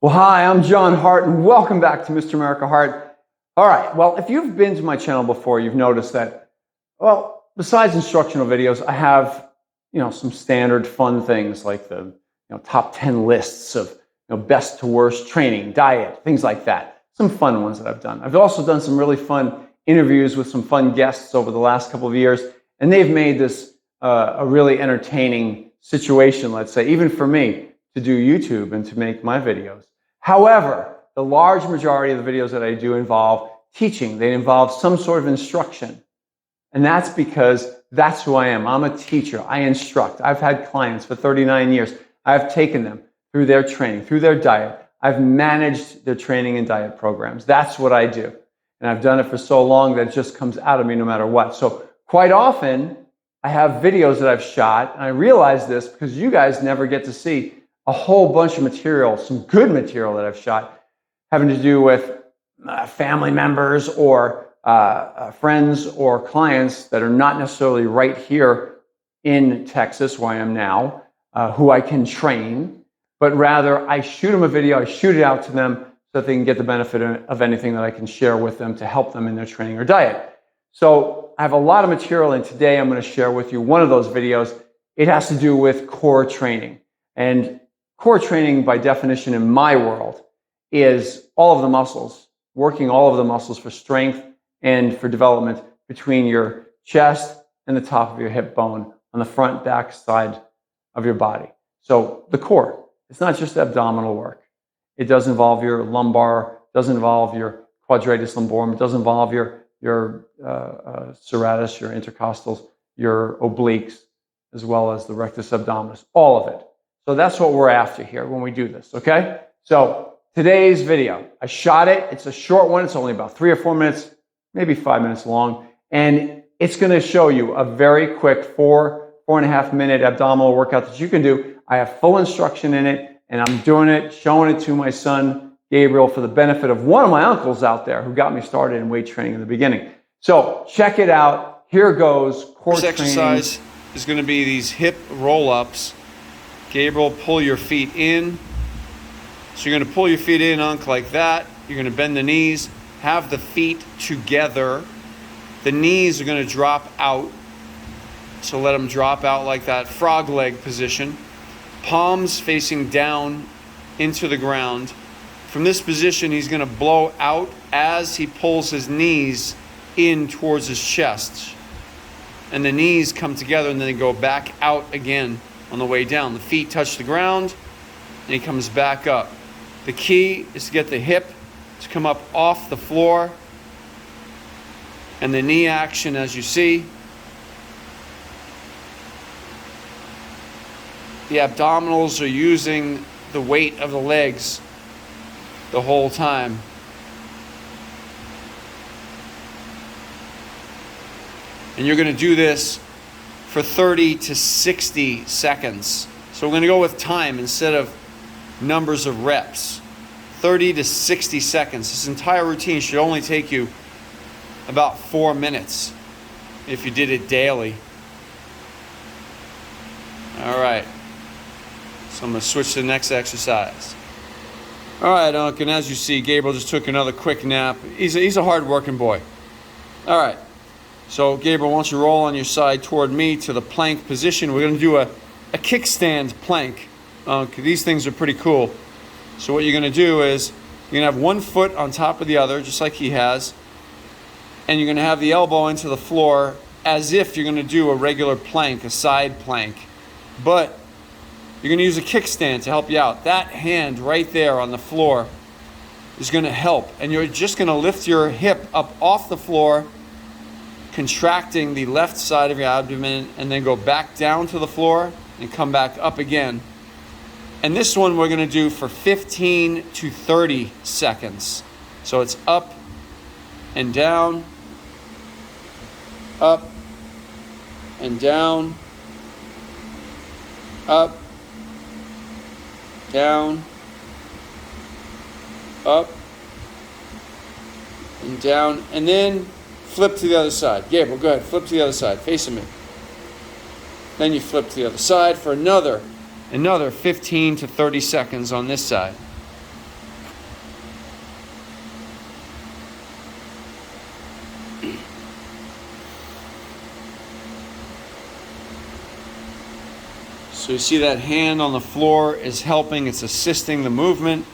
Well, hi, I'm John Hart, and welcome back to Mr. America Hart. All right, well, if you've been to my channel before, you've noticed that, well, besides instructional videos, I have, some standard fun things like the, top 10 lists of, best to worst training, diet, things like that. Some fun ones that I've done. I've also done some really fun interviews with some fun guests over the last couple of years, and they've made this a really entertaining situation, let's say, even for me, to do YouTube and to make my videos. However, the large majority of the videos that I do involve teaching. They involve some sort of instruction. And that's because that's who I am. I'm a teacher. I instruct. I've had clients for 39 years. I've taken them through their training, through their diet. I've managed their training and diet programs. That's what I do. And I've done it for so long that it just comes out of me no matter what. So quite often, I have videos that I've shot, and I realize this because you guys never get to see a whole bunch of material, some good material that I've shot, having to do with family members or friends or clients that are not necessarily right here in Texas, where I am now, who I can train, but rather I shoot them a video, I shoot it out to them so that they can get the benefit of anything that I can share with them to help them in their training or diet. So I have a lot of material, and today I'm going to share with you one of those videos. It has to do with core training. And core training, by definition in my world, is all of the muscles, working all of the muscles for strength and for development between your chest and the top of your hip bone on the front, back side of your body. So the core, it's not just abdominal work. It does involve your lumbar, does involve your quadratus lumborum, it does involve your serratus, your intercostals, your obliques, as well as the rectus abdominis, all of it. So that's what we're after here when we do this, okay? So today's video, I shot it. It's a short one. It's only about 3 or 4 minutes, maybe 5 minutes long. And it's going to show you a very quick 4.5 minute abdominal workout that you can do. I have full instruction in it, and I'm doing it, showing it to my son, Gabriel, for the benefit of one of my uncles out there who got me started in weight training in the beginning. So check it out. Here goes core training. This exercise is going to be these hip roll-ups. Gabriel, pull your feet in. So you're going to pull your feet in, Unc, like that. You're going to bend the knees, have the feet together. The knees are going to drop out. So let them drop out like that, frog leg position. Palms facing down into the ground. From this position, he's going to blow out as he pulls his knees in towards his chest. And the knees come together and then they go back out again on the way down. The feet touch the ground and he comes back up. The key is to get the hip to come up off the floor and the knee action, as you see. The abdominals are using the weight of the legs the whole time. And you're going to do this for 30 to 60 seconds. So we're going to go with time instead of numbers of reps. 30 to 60 seconds. This entire routine should only take you about 4 minutes if you did it daily. All right. So I'm going to switch to the next exercise. All right, Unc, and as you see, Gabriel just took another quick nap. He's a hard-working boy. All right. So, Gabriel, once you roll on your side toward me to the plank position, we're going to do a kickstand plank. These things are pretty cool. So what you're going to do is you're going to have one foot on top of the other, just like he has, and you're going to have the elbow into the floor as if you're going to do a regular plank, a side plank. But you're going to use a kickstand to help you out. That hand right there on the floor is going to help. And you're just going to lift your hip up off the floor, contracting the left side of your abdomen, and then go back down to the floor and come back up again. And this one we're going to do for 15 to 30 seconds. So it's up and down, up and down, up, down, up, and down, and then flip to the other side. Gabriel, go ahead. Flip to the other side. Facing me. Then you flip to the other side for another 15 to 30 seconds on this side. So you see that hand on the floor is helping, it's assisting the movement.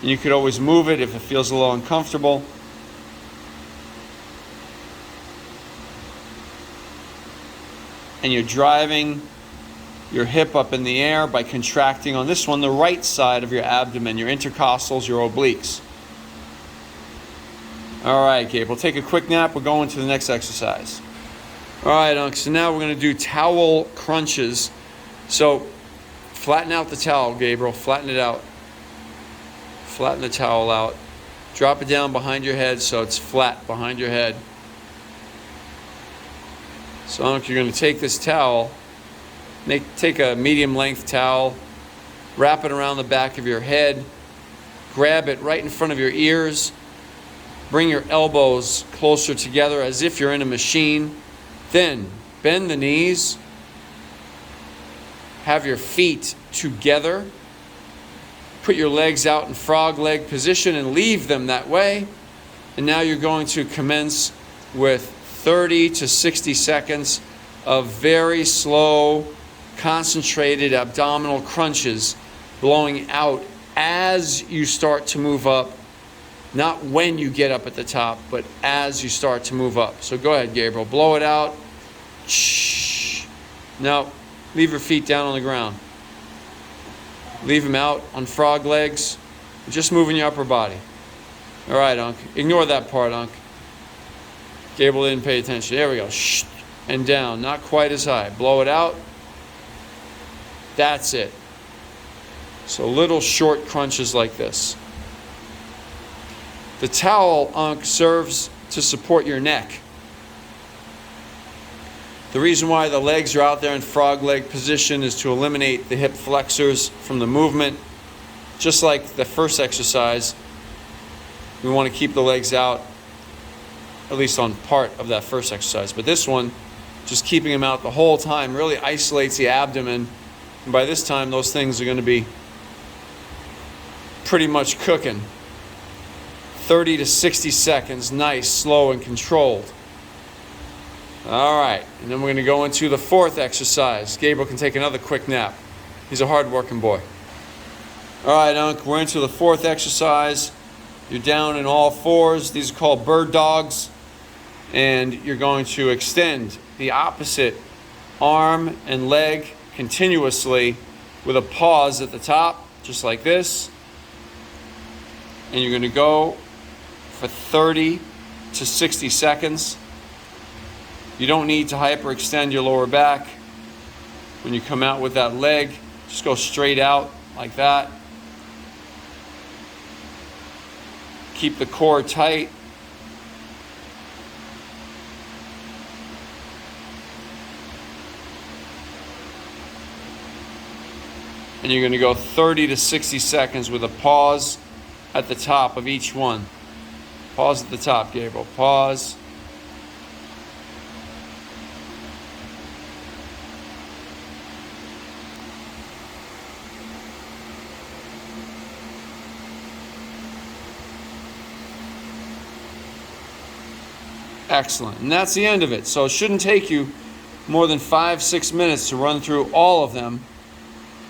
And you could always move it if it feels a little uncomfortable. And you're driving your hip up in the air by contracting on this one, the right side of your abdomen, your intercostals, your obliques. All right, Gabe, we'll take a quick nap. We're going to the next exercise. All right, Unc, so now we're going to do towel crunches. So flatten out the towel, Gabriel. Flatten it out. Flatten the towel out. Drop it down behind your head so it's flat behind your head. So Unc, you're going to take this towel, take a medium length towel, wrap it around the back of your head, grab it right in front of your ears, bring your elbows closer together as if you're in a machine. Then bend the knees, have your feet together, put your legs out in frog leg position and leave them that way. And now you're going to commence with 30 to 60 seconds of very slow, concentrated abdominal crunches, blowing out as you start to move up. Not when you get up at the top, but as you start to move up. So go ahead, Gabriel. Blow it out. Shh. Now, leave your feet down on the ground. Leave them out on frog legs. Just moving your upper body. All right, Unc. Ignore that part, Unc. Gabriel didn't pay attention. There we go. Shh. And down. Not quite as high. Blow it out. That's it. So little short crunches like this. The towel, Unc, serves to support your neck. The reason why the legs are out there in frog leg position is to eliminate the hip flexors from the movement. Just like the first exercise, we want to keep the legs out, at least on part of that first exercise. But this one, just keeping them out the whole time really isolates the abdomen. And by this time, those things are going to be pretty much cooking. 30 to 60 seconds, nice, slow, and controlled. All right, and then we're going to go into the fourth exercise. Gabriel can take another quick nap. He's a hard-working boy. All right, Unc, we're into the fourth exercise. You're down in all fours. These are called bird dogs. And you're going to extend the opposite arm and leg continuously with a pause at the top, just like this. And you're going to go for 30 to 60 seconds. You don't need to hyperextend your lower back. When you come out with that leg, just go straight out like that. Keep the core tight. And you're going to go 30 to 60 seconds with a pause at the top of each one. Pause at the top, Gabriel. Pause. Excellent. And that's the end of it. So it shouldn't take you more than 5-6 minutes to run through all of them.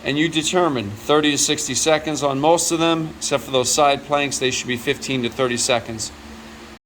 And you determine 30 to 60 seconds on most of them, except for those side planks, they should be 15 to 30 seconds.